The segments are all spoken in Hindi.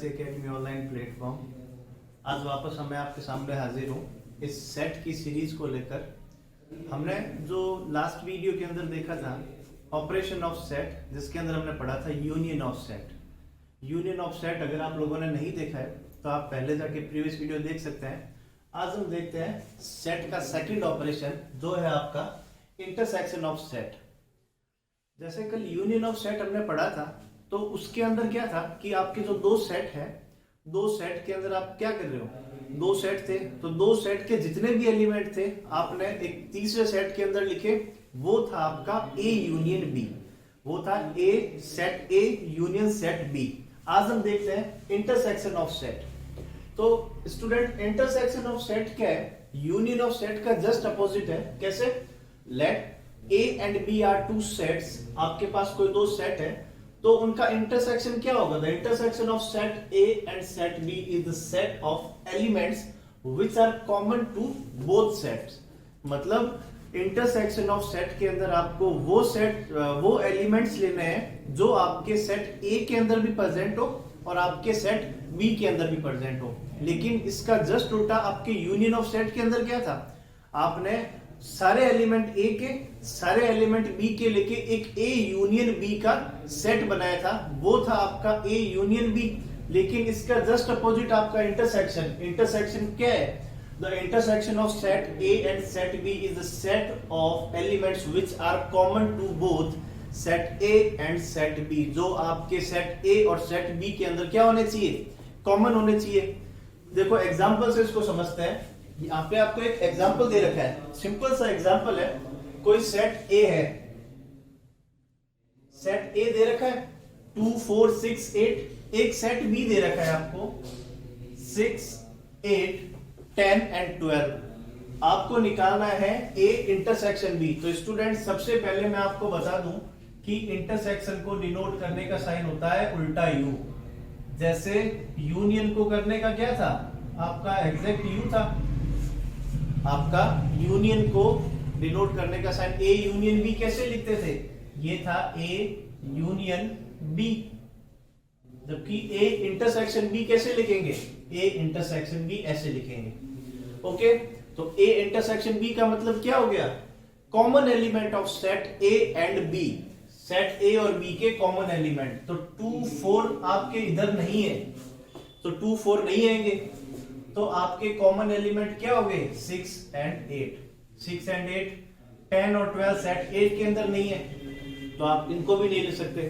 MSc academy online platform. आज वापस मैं आपके सामने हाजिर हूँ इस सेट की सीरीज को लेकर। हमने जो लास्ट वीडियो के अंदर देखा था ऑपरेशन ऑफ सेट, जिसके अंदर हमने पढ़ा था union of set. Union of set अगर आप लोगों ने नहीं देखा है तो आप पहले जाके प्रीवियस वीडियो देख सकते हैं। आज हम देखते हैं सेट का सेकंड ऑपरेशन जो है आपका इंटरसेक्शन ऑफ सेट। जैसे कल यूनियन ऑफ सेट हमने पढ़ा था तो उसके अंदर क्या था कि आपके जो दो सेट है, दो सेट के अंदर आप क्या कर रहे हो, दो सेट थे तो दो सेट के जितने भी एलिमेंट थे आपने एक तीसरे सेट के अंदर लिखे, वो था आपका ए यूनियन बी। वो था A set A union set B. आज हम देखते हैं इंटरसेक्शन ऑफ सेट। तो स्टूडेंट इंटरसेक्शन ऑफ सेट क्या है? यूनियन ऑफ सेट का जस्ट अपोजिट है। कैसे? Let A and B are two sets. आपके पास कोई दो सेट है तो उनका इंटरसेक्शन क्या होगा? The intersection of set A and set B is the set of elements which are common to both sets. मतलब इंटरसेक्शन ऑफ सेट के अंदर आपको वो एलिमेंट्स लेने हैं जो आपके सेट ए के अंदर भी प्रेजेंट हो और आपके सेट बी के अंदर भी प्रेजेंट हो। लेकिन इसका जस्ट उल्टा आपके यूनियन ऑफ सेट के अंदर क्या था? आपने सारे एलिमेंट ए के सारे एलिमेंट बी के लेके एक ए यूनियन बी का सेट बनाया था, वो था आपका ए यूनियन बी। लेकिन इसका जस्ट अपोजिट आपका इंटरसेक्शन क्या है? The intersection of set A and set B is the set of elements which are common to both set A and set B. जो आपके सेट ए और सेट बी के अंदर क्या होने चाहिए? कॉमन होने चाहिए। देखो एग्जांपल से इसको समझते हैं। यहाँ पे आपको एक एग्जांपल दे रखा है, सिंपल सा एग्जांपल है। कोई सेट ए है, सेट ए दे रखा है 2 4 6 8। एक सेट बी दे रखा है आपको 6 8 10 एंड 12। आपको निकालना है ए इंटरसेक्शन बी। तो स्टूडेंट सबसे पहले मैं आपको बता दूं कि इंटरसेक्शन को डिनोट करने का साइन होता है उल्टा यू। जैसे यूनियन को करने का क्या था? आपका एग्जैक्ट यू था। आपका यूनियन को डिनोट करने का साइन ए यूनियन बी कैसे लिखते थे? ये था ए यूनियन बी। जबकि ए इंटरसेक्शन बी कैसे लिखेंगे? ए इंटरसेक्शन बी ऐसे लिखेंगे। ओके, तो ए इंटरसेक्शन बी का मतलब क्या हो गया? Common element of set A and B. Set A और बी के कॉमन एलिमेंट। तो 2 4 आपके इधर नहीं है, तो 2 4 नहीं आएंगे। तो आपके कॉमन एलिमेंट क्या हो गए? 6 एंड 8। 6 एंड 8 10 और 12 सेट 8 के अंदर नहीं है, तो आप इनको भी नहीं ले सकते।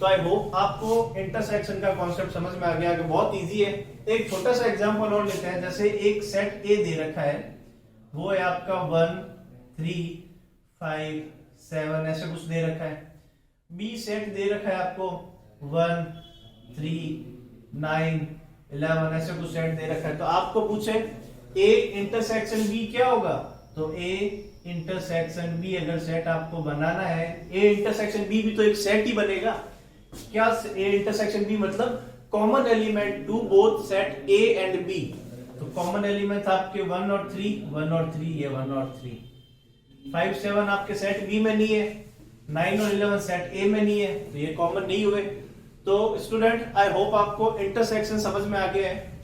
तो आई होप आपको इंटरसेक्शन का कॉन्सेप्ट समझ में आ गया कि बहुत इजी है। एक छोटा सा एग्जांपल और लेते हैं। जैसे एक सेट ए दे रखा है, वो है आपका 1 3 5 7 ऐसे कुछ दे रखा है। बी सेट दे रखा है आपको 1 3 9 11 ऐसे कुछ सेट दे रखा है। तो आपको पूछे ए इंटरसेक्शन बी क्या होगा? तो ए इंटरसेक्शन बी अगर सेट आपको बनाना है, ए इंटरसेक्शन बी भी तो एक सेट ही बनेगा। क्या ए इंटरसेक्शन बी मतलब common element to both set A and B. तो कॉमन एलिमेंट आपके 1 और 3 ये 1 और 3। 5 7 आपके सेट बी में नहीं है, 9 और 11 सेट ए में नहीं है, तो ये कॉमन नहीं हुए। तो स्टूडेंट आई होप आपको इंटरसेक्शन समझ में आ गया है।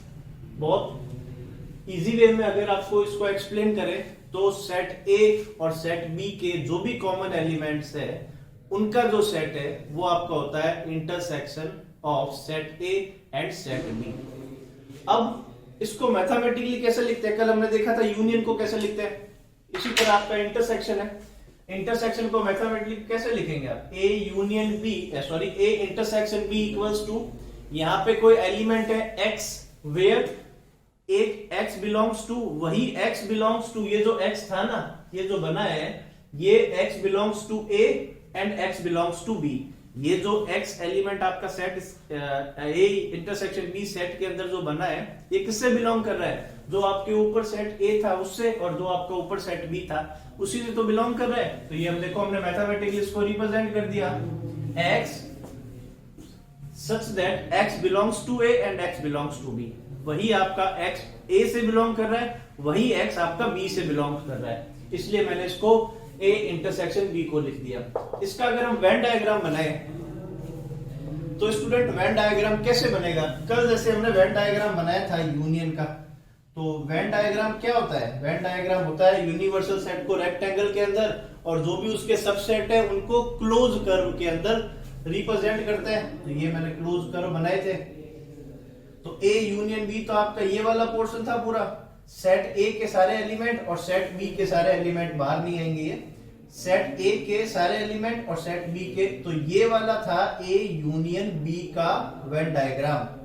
बहुत इजी वे में अगर आपको इसको एक्सप्लेन करें तो सेट ए और सेट बी के जो भी कॉमन एलिमेंट्स है उनका जो सेट है वो आपका होता है intersection of set A and set B. अब इसको मैथमेटिकली कैसे लिखते हैं? कल हमने देखा था यूनियन को कैसे लिखते हैं। इसी तरह आपका इंटरसेक्शन है। इंटरसेक्शन को मैथमेटिकली कैसे लिखेंगे आप? A union B A intersection B equals to, यहां पे कोई एलिमेंट है x, वेयर एक x बिलोंग्स टू, वही x बिलोंग्स टू, ये जो x था ना, ये जो बना है, ये x belongs to a and x belongs to b। ये जो x एलिमेंट आपका set A intersection B set के अंदर जो बना है, ये किससे बिलोंग कर रहा है? जो आपके ऊपर सेट ए था उससे, और जो आपका ऊपर सेट बी था उसी से तो बिलोंग कर रहा है। तो ये हम देखो हमने मैथमेटिकली इसको रिप्रेजेंट कर दिया x such that x belongs to a and x belongs to b। वही आपका x a से बिलोंग कर रहा है, वही x आपका b से बिलोंग कर रहा है, इसलिए मैंने इसको a इंटरसेक्शन b को लिख दिया। इसका अगर हम वेन डायग्राम बनाए तो स्टूडेंट वेन डायग्राम कैसे बनेगा? कल जैसे हमने वेन डायग्राम बनाया था यूनियन का, तो वेन डायग्राम क्या होता है? वेन डायग्राम होता है यूनिवर्सल सेट को रेक्टेंगल के अंदर और जो भी उसके सबसेट है उनको क्लोज कर्व के अंदर रिप्रेजेंट करते हैं। तो ये मैंने क्लोज कर्व बनाए थे। तो ए यूनियन बी तो आपका ये वाला पोर्शन था पूरा, सेट ए के सारे एलिमेंट और सेट बी के सारे एलिमेंट बाहर नहीं आएंगे, ये सेट ए के सारे एलिमेंट और सेट बी के, तो ये वाला था ए यूनियन बी का वेन डायग्राम।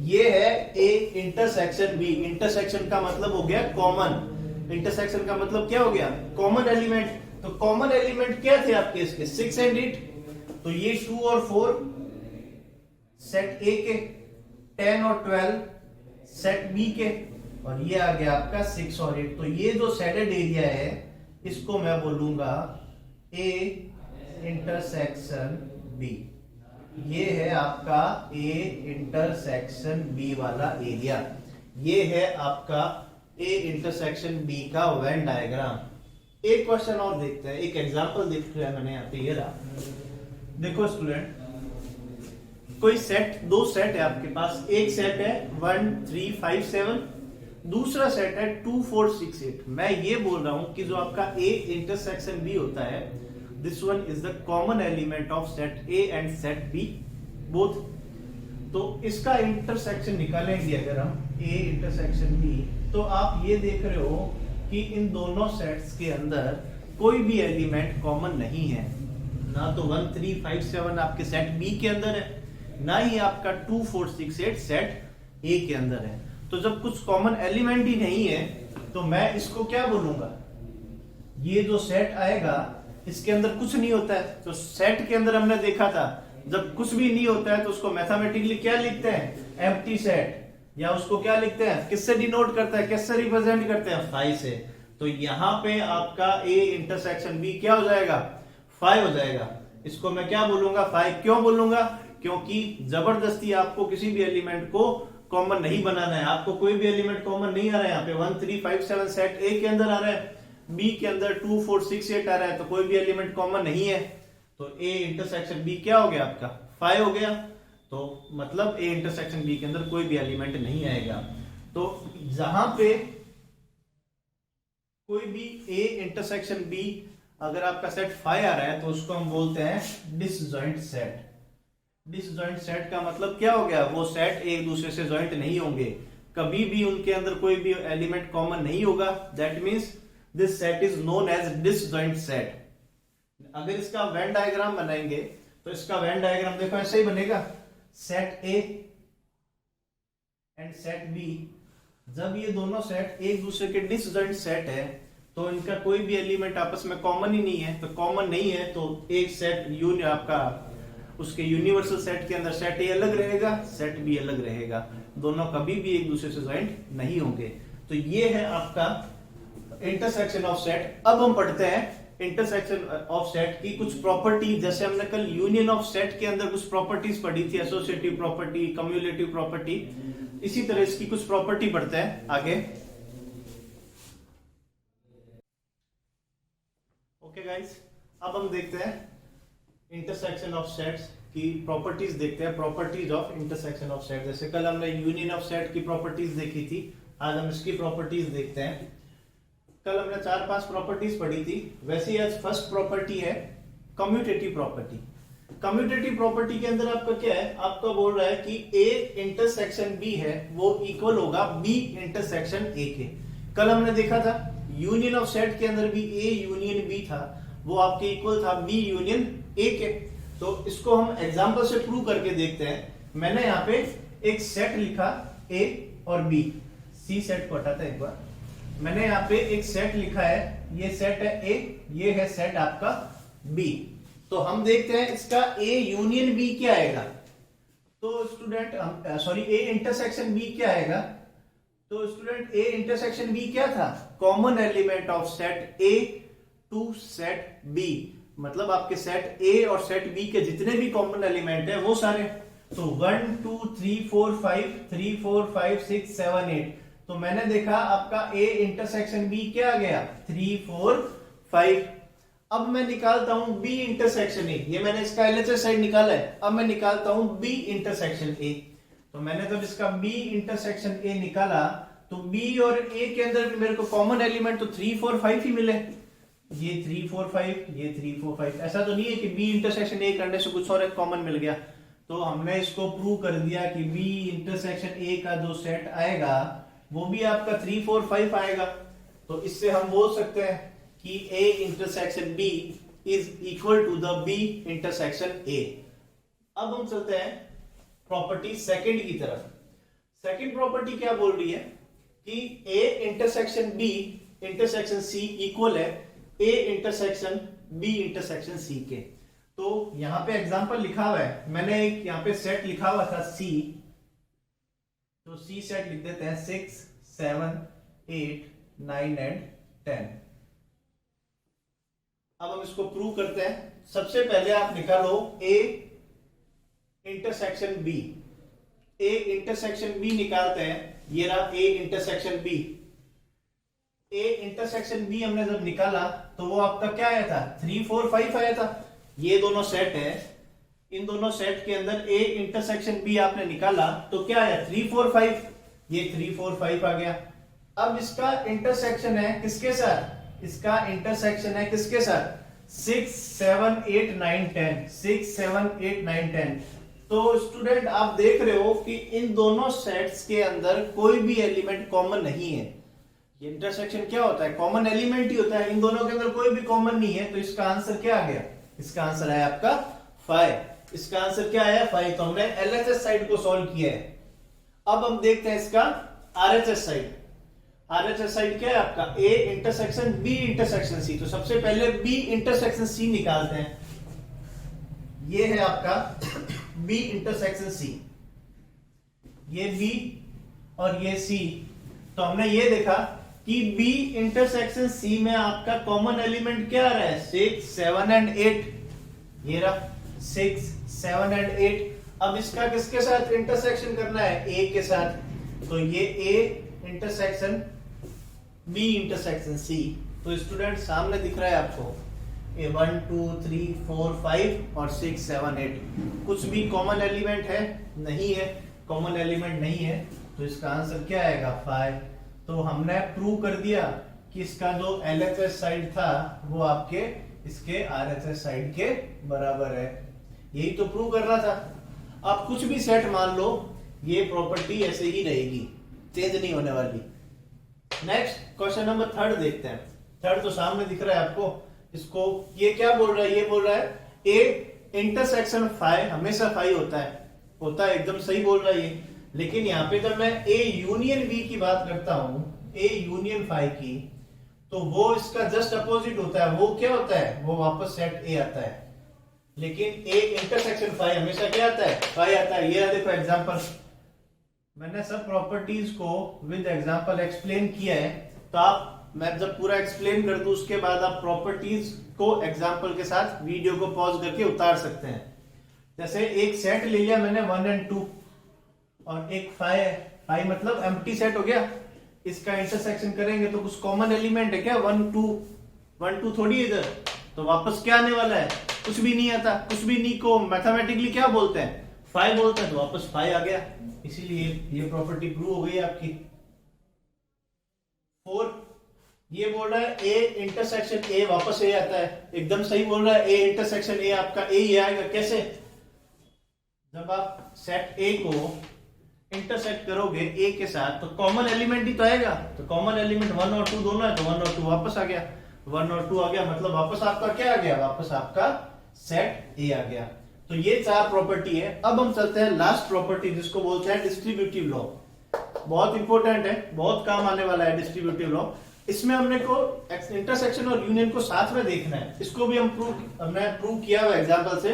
ये है ए इंटरसेक्शन बी। इंटरसेक्शन का मतलब हो गया कॉमन, इंटरसेक्शन का मतलब क्या हो गया? Common element. तो कॉमन एलिमेंट क्या थे आपके इसके? 6 एंड 8। तो ये 2 और 4 सेट ए के, 10 और 12 सेट बी के, और ये आ गया आपका 6 और 8। तो ये जो शेडेड एरिया है इसको मैं बोलूंगा ए इंटरसेक्शन बी। ये है आपका ए इंटरसेक्शन बी वाला एरिया। ये है आपका ए इंटरसेक्शन बी का वेन डायग्राम। एक क्वेश्चन और देखते हैं, एक एग्जांपल देखते हैं मैंने यहाँ पे, ये रहा। देखो स्टूडेंट, कोई सेट, दो सेट है आपके पास। एक सेट है 1 3 5 7, दूसरा सेट है 2 4 6 8। मैं ये बोल रहा हूं कि जो आपका ए इंटरसेक्शन बी होता है, this one is the common element of set A and set B both. तो इसका इंटरसेक्शन निकालेंगे अगर हम ए इंटरसेक्शन बी, तो आप ये देख रहे हो कि इन दोनों सेट्स के अंदर कोई भी एलिमेंट कॉमन नहीं है। ना तो 1 3 5 7 आपके सेट बी के अंदर है, ना ही आपका 2 4 6 8 सेट ए के अंदर है। तो जब कुछ कॉमन एलिमेंट ही नहीं है तो मैं इसको क्या बोलूंगा? ये जो सेट आएगा इसके अंदर कुछ नहीं होता है। तो सेट के अंदर हमने देखा था जब कुछ भी नहीं होता है तो उसको मैथमेटिकली क्या लिखते हैं? Empty set. या उसको क्या लिखते हैं? किससे डिनोट करता है, किससे रिप्रेजेंट करते हैं? 5 से। तो यहां पे आपका ए इंटरसेक्शन बी क्या हो जाएगा? 5 हो जाएगा। इसको मैं क्या बोलूंगा? 5। क्यों बोलूंगा? क्योंकि जबरदस्ती आपको किसी भी एलिमेंट को कॉमन नहीं बनाना है। आपको कोई भी एलिमेंट कॉमन नहीं आ रहा है। यहाँ पे 1 3 5 7 सेट ए के अंदर आ रहा है, बी के अंदर 2 4 6 8 आ रहा है, तो कोई भी एलिमेंट कॉमन नहीं है। तो ए इंटरसेक्शन बी क्या हो गया आपका? 5 हो गया। तो मतलब ए इंटरसेक्शन बी के अंदर कोई भी एलिमेंट नहीं आएगा। तो जहां पे कोई भी ए इंटरसेक्शन बी अगर आपका सेट 5 आ रहा है तो उसको हम बोलते हैं डिसजॉइंट सेट। डिसजॉइंट सेट का मतलब क्या हो गया? वो सेट एक दूसरे से जॉइंट नहीं होंगे, कभी भी उनके अंदर कोई भी एलिमेंट कॉमन नहीं होगा। That means this set is known as disjoint set. अगर इसका वेन डायग्राम बनाएंगे तो इसका वेन डायग्राम देखो ऐसे ही बनेगा, set A and set B. जब ये दोनों सेट एक दूसरे के डिसजॉइंट सेट है तो इनका कोई भी एलिमेंट आपस में कॉमन ही नहीं है। तो कॉमन नहीं है तो एक सेट यूनियन आपका उसके यूनिवर्सल सेट के अंदर सेट ए अलग रहेगा, सेट बी अलग रहेगा, दोनों कभी भी एक दूसरे से ज्वाइंट नहीं होंगे। तो ये है आपका इंटरसेक्शन ऑफ सेट। अब हम पढ़ते हैं इंटरसेक्शन ऑफ सेट की कुछ प्रॉपर्टी। जैसे हमने कल यूनियन ऑफ सेट के अंदर कुछ प्रॉपर्टीज पढ़ी थी, एसोसिएटिव प्रॉपर्टी, कम्युलेटिव प्रॉपर्टी, इसी तरह इसकी कुछ प्रॉपर्टी पढ़ते हैं आगे। ओके गाइस, अब हम देखते हैं इंटरसेक्शन ऑफ सेट्स की प्रॉपर्टीज देखते हैं, properties of intersection of set. जैसे कल हमने यूनियन ऑफ सेट की प्रॉपर्टीज देखी थी, आज हम इसकी प्रॉपर्टीज देखते हैं। कल हमने 4-5 प्रॉपर्टीज पढ़ी थी, वैसे आज फर्स्ट प्रॉपर्टी है कम्यूटेटिव प्रॉपर्टी। कम्यूटेटिव प्रॉपर्टी के अंदर आपका क्या है? आपका बोल रहा है कि ए इंटरसेक्शन बी है वो इक्वल होगा बी इंटरसेक्शन ए के। कल हमने देखा था यूनियन ऑफ सेट के अंदर भी ए यूनियन बी था, वो आपके इक्वल था बी यूनियन ए के। तो इसको हम एग्जांपल से प्रूव करके देखते हैं। मैंने यहाँ पे एक सेट लिखा ए और बी, सी सेट को हटाता है एक बार। मैंने यहाँ पे एक सेट लिखा है, ये सेट है ए, ये है सेट आपका बी। तो हम देखते हैं इसका ए यूनियन बी क्या आएगा। तो student sorry A intersection B क्या आएगा? तो स्टूडेंट ए इंटरसेक्शन बी क्या था? Common element of set A to set B. मतलब आपके सेट ए और सेट बी के जितने भी कॉमन एलिमेंट है वो सारे। तो 1 2 3 4 5 3 4 5 6 7 8। तो मैंने देखा आपका ए इंटरसेक्शन बी क्या आ गया? 3 4 5। अब मैं निकालता हूं बी इंटरसेक्शन ए, ये मैंने इसका एलएचएस साइड निकाला है, अब मैं निकालता हूं बी इंटरसेक्शन ए। तो मैंने जब इसका बी इंटरसेक्शन ए निकाला तो बी और ए के अंदर भी मेरे को कॉमन एलिमेंट तो 3 4 5 ही मिले, ये 3 4 5, ये 3 4 5। ऐसा तो नहीं है कि बी इंटरसेक्शन ए करने से कुछ और एक कॉमन मिल गया। तो हमने इसको प्रूव कर दिया कि बी इंटरसेक्शन ए का जो सेट आएगा वो भी आपका 3 4 5 आएगा। तो इससे हम बोल सकते हैं कि A intersection B is equal to the B intersection A। अब हम चलते हैं प्रॉपर्टी सेकंड की तरफ। सेकंड प्रॉपर्टी क्या बोल रही है कि A intersection B intersection C equal है A intersection B intersection C के। तो यहां पे एग्जांपल लिखा हुआ है, मैंने एक यहां पे सेट लिखा हुआ था C, तो C सेट लिख देते हैं 6 7 8 9 एंड 10। अब हम इसको प्रूव करते हैं। सबसे पहले आप निकालो A intersection B। A intersection B निकालते हैं, ये रहा A intersection B। A intersection B हमने जब निकाला तो वो आपका क्या आया था, 3 4 5 आया था। ये दोनों सेट है, इन दोनों सेट के अंदर A इंटरसेक्शन B आपने निकाला तो क्या आया, 3 4 5, ये 3 4 5 आ गया। अब इसका इंटरसेक्शन है किसके साथ, इसका इंटरसेक्शन है किसके साथ, 6 7 8 9 10, 6 7 8 9 10। तो स्टूडेंट आप देख रहे हो कि इन दोनों सेट्स के अंदर कोई भी एलिमेंट कॉमन नहीं है। ये इंटरसेक्शन क्या होता है, कॉमन एलिमेंट ही होता है, इन दोनों के अंदर कोई भी कॉमन नहीं है। तो इसका आंसर क्या आ गया, इसका आंसर है आपका 5। इसका आंसर क्या आया 5। तो हमने एलएचएस साइड को सॉल्व किया है। अब हम देखते हैं इसका आरएचएस साइड। आरएचएस साइड क्या है आपका, A intersection B intersection C। तो सबसे पहले B इंटरसेक्शन C निकालते हैं। ये है आपका B इंटरसेक्शन C, ये B और ये C। तो हमने ये देखा कि B इंटरसेक्शन C में आपका कॉमन एलिमेंट क्या आ रहा है, 6 7 एंड 8। ये रहा 6 7 एंड 8। अब इसका किसके साथ इंटरसेक्शन करना है, A के साथ। तो ये A intersection B intersection C। तो स्टूडेंट सामने दिख रहा है आपको ये 1 2 3 4 5 और 6 7 8। कुछ भी कॉमन एलिमेंट है नहीं है, कॉमन एलिमेंट नहीं है। तो इसका आंसर क्या आएगा 5। तो हमने प्रूव कर दिया कि इसका जो LHS साइड था वो आपके इसके RHS साइड के बराबर है। यही तो प्रूव करना था। आप कुछ भी सेट मान लो, ये प्रॉपर्टी ऐसे ही रहेगी, चेंज नहीं होने वाली। नेक्स्ट क्वेश्चन नंबर 3 देखते हैं। 3 तो सामने दिख रहा है आपको। इसको ये क्या बोल रहा है, ये बोल रहा है A इंटरसेक्शन 5 हमेशा 5 होता है एकदम सही बोल रहा है ये। लेकिन यहाँ पे जब मैं A यूनियन B की बात करता हूं, A यूनियन 5 की, तो वो इसका जस्ट अपोजिट होता है। वो क्या होता है, वो वापस सेट A आता है। लेकिन A इंटरसेक्शन 5 हमेशा क्या आता है, 5 आता है। ये देखो एग्जांपल, मैंने सब प्रॉपर्टीज को विद एग्जांपल एक्सप्लेन किया है। तो आप, मैं जब पूरा एक्सप्लेन कर दूं उसके बाद आप प्रॉपर्टीज को एग्जांपल के साथ वीडियो को पॉज करके उतार सकते हैं। जैसे एक सेट ले लिया मैंने 1 और 2 और एक 5 मतलब एम्प्टी सेट हो गया। इसका इंटरसेक्शन करेंगे तो कुछ कॉमन एलिमेंट है क्या, 1 2 थोड़ी इधर। तो वापस क्या आने वाला है, कुछ भी नहीं आता। कुछ भी नहीं को मैथमेटिकली क्या बोलते हैं, 5 बोलते हैं। तो वापस 5 आ गया, इसीलिए ये प्रॉपर्टी प्रूव हो गई आपकी। 4 ये बोल रहा है A इंटरसेक्शन A वापस A आता है, एकदम सही बोल रहा है। A इंटरसेक्शन A आपका A ही आएगा। कैसे, जब आप सेट A को इंटरसेक्ट करोगे A के साथ तो कॉमन एलिमेंट ही तो आएगा। तो कॉमन एलिमेंट 1 और 2 दोनों है, तो 1 और 2 वापस आ गया। 1 और 2 आ गया मतलब वापस आपका क्या आ गया, वापस आपका सेट A आ गया। तो ये 4 प्रॉपर्टी है। अब हम चलते हैं लास्ट प्रॉपर्टी जिसको बोलते हैं डिस्ट्रीब्यूटिव लॉ। बहुत इंपॉर्टेंट है, बहुत काम आने वाला है डिस्ट्रीब्यूटिव लॉ। इसमें हमने को इंटरसेक्शन और यूनियन को साथ में देखना है। इसको भी हमने प्रूव किया हुआ एग्जांपल से।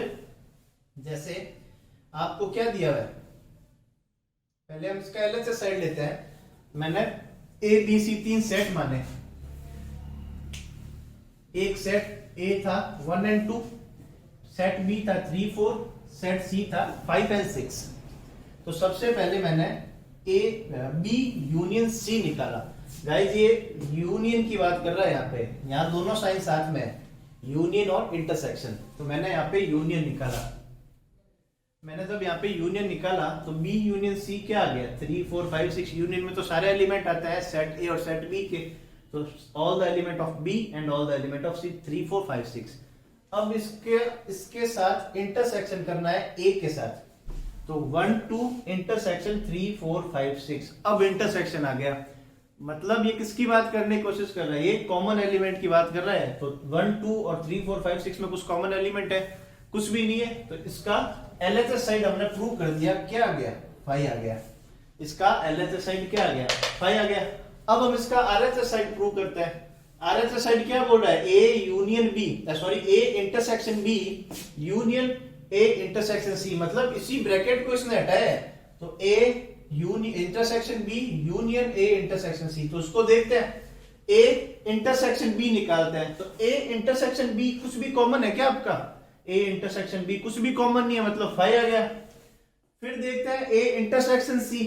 जैसे आपको क्या दिया हुआ है, पहले हम इसका एलएचएस साइड लेते हैं। मैंने A B C 3 सेट माने। एक सेट A था 1 और 2, सेट B था 3 4, सेट C था 5 और 6। तो सबसे पहले मैंने B यूनियन C निकाला। गाइस ये यूनियन की बात कर रहा है यहाँ पे, यहाँ दोनों साइन साथ में है। यूनियन और इंटरसेक्शन। तो मैंने यहाँ पे यूनियन निकाला, मैंने जब यहाँ पे यूनियन निकाला तो बी यूनियन सी क्या आ गया, 3 4 5 6। यूनियन में तो सारे एलिमेंट आते हैं सेट ए और सेट बी के, तो all the element of B and all the element of C, 3 4 5 6। अब इसके साथ इंटरसेक्शन करना है ए के साथ, तो 1 2 इंटरसेक्शन 3 4 5 6। अब इंटरसेक्शन आ गया, मतलब ये किसकी बात करने की कोशिश कर रहा है, ये कॉमन एलिमेंट की बात कर रहा है। तो 1 2 और 3 4 5 6 में कुछ कॉमन एलिमेंट है, कुछ भी नहीं है, तो इसका LHS साइड हमने प्रूव कर दिया, क्या आ गया, 5 आ गया। इसका LHS साइड क्या आ गया, 5 आ गया। अब हम इसका RHS साइड प्रूव करते हैं। RHS साइड क्या बोल रहा है, A union B, sorry A intersection B union A intersection C, मतलब इसी ब्रैकेट को इसने हटाया है। तो A union intersection B union A intersection C, तो उसको देखते हैं, A इंटरसेक्शन B निकालते हैं। तो A इंटरसेक्शन B कुछ भी कॉमन है क्या आपका, A इंटरसेक्शन B कुछ भी कॉमन नहीं है, मतलब 5 आ गया। फिर देखते हैं A intersection C,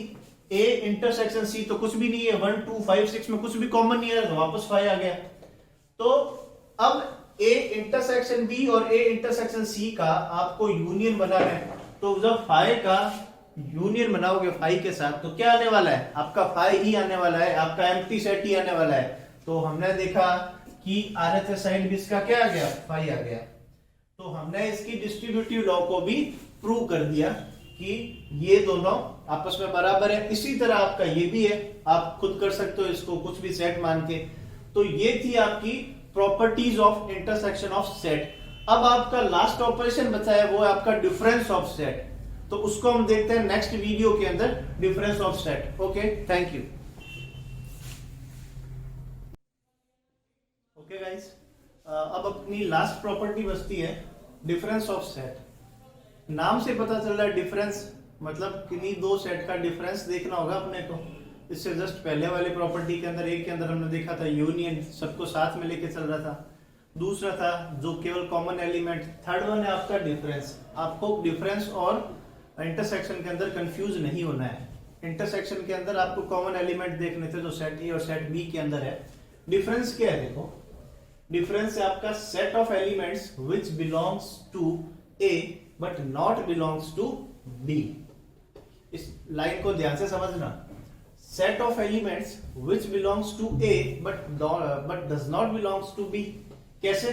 A intersection C तो कुछ भी नहीं है, 1 2 5 6 में कुछ भी कॉमन नहीं है, तो वापस 5 आ गया। तो अब A इंटरसेक्शन B और A इंटरसेक्शन C का आपको यूनियन बनाना है। तो जब 5 का यूनियन बनाओगे 5 के साथ, तो क्या आने वाला है, आपका 5 ही आने वाला है, आपका एम्प्टी सेट ही आने वाला है। तो हमने देखा कि RHS साइड भी इसका क्या आ गया, 5 आ गया। तो हमने इसकी डिस्ट्रीब्यूटिव लॉ को भी प्रूव कर दिया कि ये दोनों आपस में बराबर है। इसी तरह आपका ये भी है, आप खुद कर सकते हो इसको कुछ भी सेट मान के। तो ये थी आपकी properties of intersection of set. अब आपका लास्ट ऑपरेशन बचा है, वो है आपका डिफरेंस ऑफ सेट। तो उसको हम देखते हैं नेक्स्ट वीडियो के अंदर, difference of set. Okay, thank you. Okay guys, अब अपनी लास्ट प्रॉपर्टी बचती है डिफरेंस ऑफ सेट। नाम से पता चल रहा है डिफरेंस, मतलब किन्हीं दो सेट का डिफरेंस देखना होगा अपने को। इससे जस्ट पहले वाले प्रॉपर्टी के अंदर, एक के अंदर हमने देखा था यूनियन, सबको साथ में लेके चल रहा था। दूसरा था जो केवल कॉमन एलिमेंट। थर्ड वन है आपका डिफरेंस। आपको डिफरेंस और इंटरसेक्शन के अंदर कंफ्यूज नहीं होना है। इंटरसेक्शन के अंदर आपको कॉमन एलिमेंट देखने थे जो सेट ए और सेट बी के अंदर है। डिफरेंस क्या है, देखो डिफरेंस है आपका set of elements which belongs to A but not belongs to B. इस लाइन को ध्यान से समझना, set of elements which belongs to A but does not belongs to B. कैसे,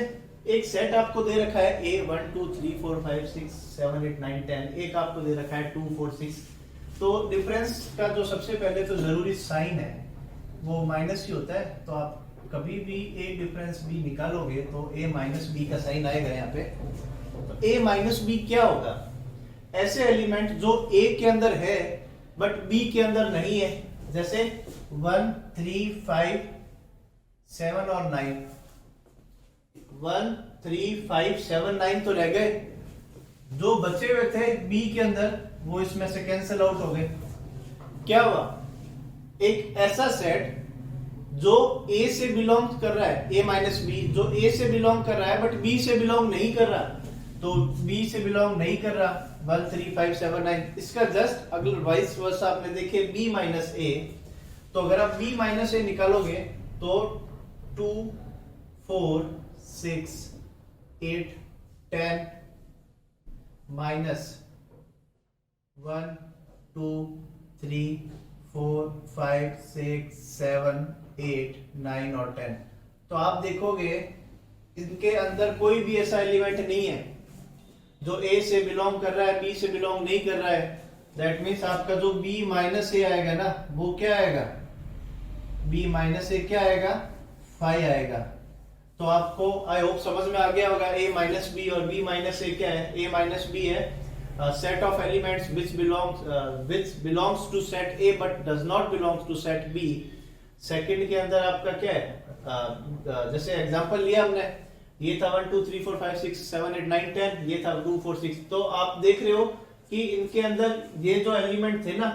एक सेट आपको दे रखा है ए 1 2 3 4 5 6 7 8 9 10, एक आपको दे रखा है 2 4 6। तो डिफरेंस का जो सबसे पहले तो जरूरी साइन है वो माइनस ही होता है। तो आप कभी भी ए डिफरेंस बी निकालोगे तो a माइनस बी का साइन आएगा यहाँ पे। तो a माइनस बी क्या होगा, ऐसे एलिमेंट जो a के अंदर है बट b के अंदर नहीं है, जैसे 1 3 5 7 और 9। 1 3 5 7 9 तो रह गए, जो बचे हुए थे b के अंदर वो इसमें से कैंसिल आउट हो गए। क्या हुआ, एक ऐसा सेट जो A से बिलोंग कर रहा है, A माइनस बी, जो A से बिलोंग कर रहा है बट B से बिलोंग नहीं कर रहा, तो B से बिलोंग नहीं कर रहा 1 3 5 7 9। इसका जस्ट अगर वाइस वर्सा आपने देखे B माइनस A, तो अगर आप B माइनस A निकालोगे तो 2 4 6 8 10 माइनस 1 2 3 4 5 6 7 8 9 और 10। तो आप देखोगे इनके अंदर कोई भी ऐसा एलिमेंट नहीं है जो A से बिलोंग कर रहा है, B से बिलोंग नहीं कर रहा है। दैट मीन्स आपका जो B माइनस A आएगा ना, वो क्या आएगा, B माइनस A क्या आएगा, 5 आएगा। तो आपको आई होप समझ में आ गया होगा A माइनस B और B माइनस A क्या है। A माइनस B है set of elements which belongs to set A but does not belongs to set B। Second के अंदर आपका क्या है, जैसे एग्जांपल लिया हमने, ये था 1 2 3 4 5 6 7 8 9 10, ये था 2 4 6। तो आप देख रहे हो कि इनके अंदर ये जो एलिमेंट थे ना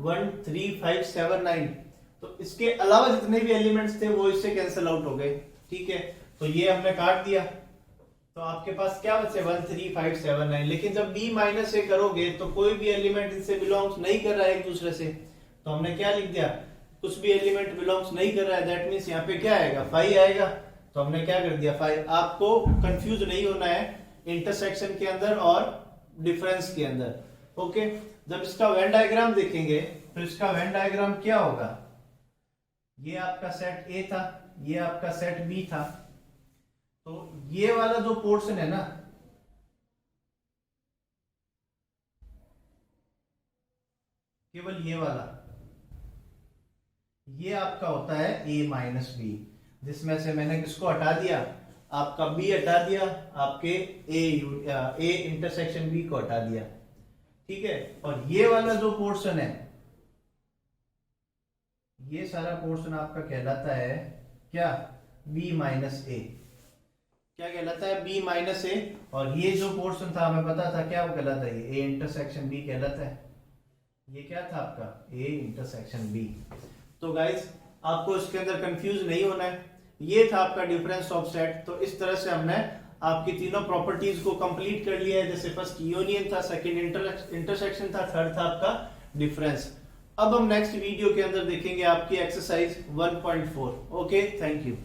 1 3 5 7 9, तो इसके अलावा जितने भी एलिमेंट्स थे वो इससे कैंसिल आउट हो गए। ठीक है, तो ये हमने काट दिया, तो आपके पास क्या बचे 1 3 5 7 9। लेकिन जब B माइनस से करोगे तो कोई भी एलिमेंट इनसे बिलोंग्स नहीं कर रहा है एक दूसरे से, तो हमने क्या लिख दिया, कुछ भी एलिमेंट बिलोंग्स नहीं कर रहा है। दैट मींस यहाँ पे क्या आएगा, 5 आएगा। तो हमने क्या कर दिया 5। आपको कंफ्यूज नहीं होना है इंटरसेक्शन के अंदर और डिफरेंस के अंदर। ओके, जब इसका वेन डायग्राम देखेंगे तो इसका वेन डायग्राम क्या होगा, ये आपका सेट ए था, ये आपका सेट बी था, तो ये वाला जो पोर्शन है ना, केवल ये वाला, ये आपका होता है a माइनस बी, जिसमें से मैंने किसको हटा दिया, आपका b हटा दिया, आपके a इंटरसेक्शन b को हटा दिया। ठीक है, और ये वाला जो पोर्शन है, ये सारा पोर्शन आपका कहलाता है क्या, b माइनस ए। क्या कहलाता है, b माइनस ए। और ये जो पोर्शन था हमें पता था क्या वो कहलाता है, a इंटरसेक्शन b कहलाता है। ये क्या था आपका, a इंटरसेक्शन b। तो गाइस आपको इसके अंदर कंफ्यूज नहीं होना है, ये था आपका डिफरेंस ऑफ सेट। तो इस तरह से हमने आपकी तीनों प्रॉपर्टीज को कंप्लीट कर लिया है। जैसे फर्स्ट यूनियन था, सेकंड इंटरसेक्शन था, थर्ड था आपका डिफरेंस। अब हम नेक्स्ट वीडियो के अंदर देखेंगे आपकी एक्सरसाइज 1.4। Okay, thank you.